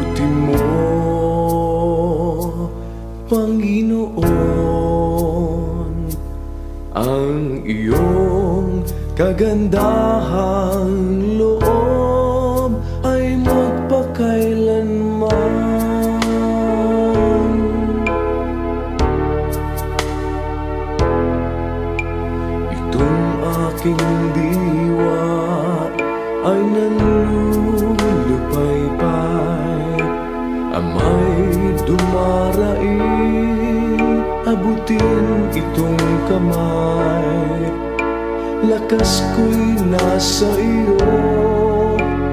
Pasalamatan mo, Panginoon, ang iyong kagandahang loob ay magpakailanman. Itong aking diwa ay nanlulupaypay, amay dumaraing, abutin itong kamay. Lakas ko'y nasa iyo,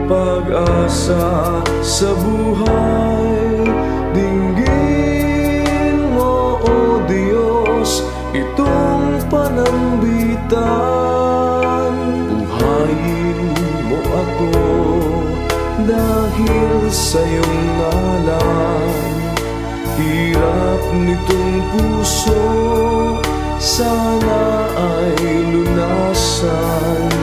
pag-asa sa buhay. Dinggin mo, O Diyos, itong panambitan. Buhayin mo ako dahil sa iyong ngalan. Hirap nitong puso sana ay lunasan.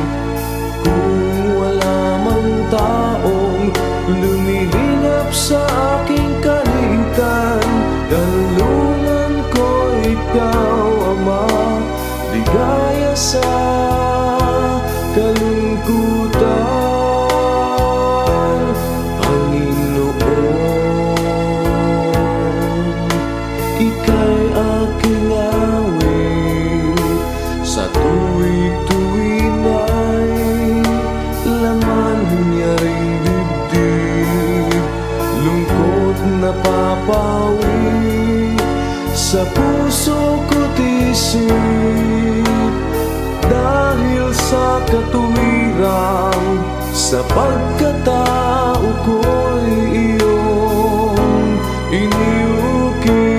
Kung wala mang taong lumilingap sa aking kalitan, kalungan ko ikaw, Ama, ligaya sa kalungkutan. Ika'y aking awit, sa tuwid-tuwid ay laman niya ring dibdib. Lungkot na papawi sa puso ko't isip, dahil sa katuwiran sa pagkatao ko'y iyong iniukit.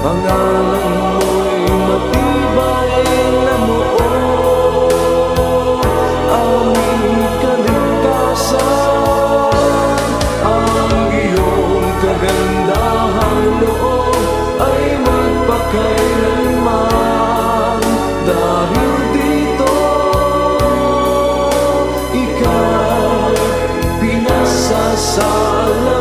Pangalan mo'y matibay na muo, aming kaligtasan. Ang iyong kagandahang loob ay magpakailanman. Dahil dito, ikaw pinasasala.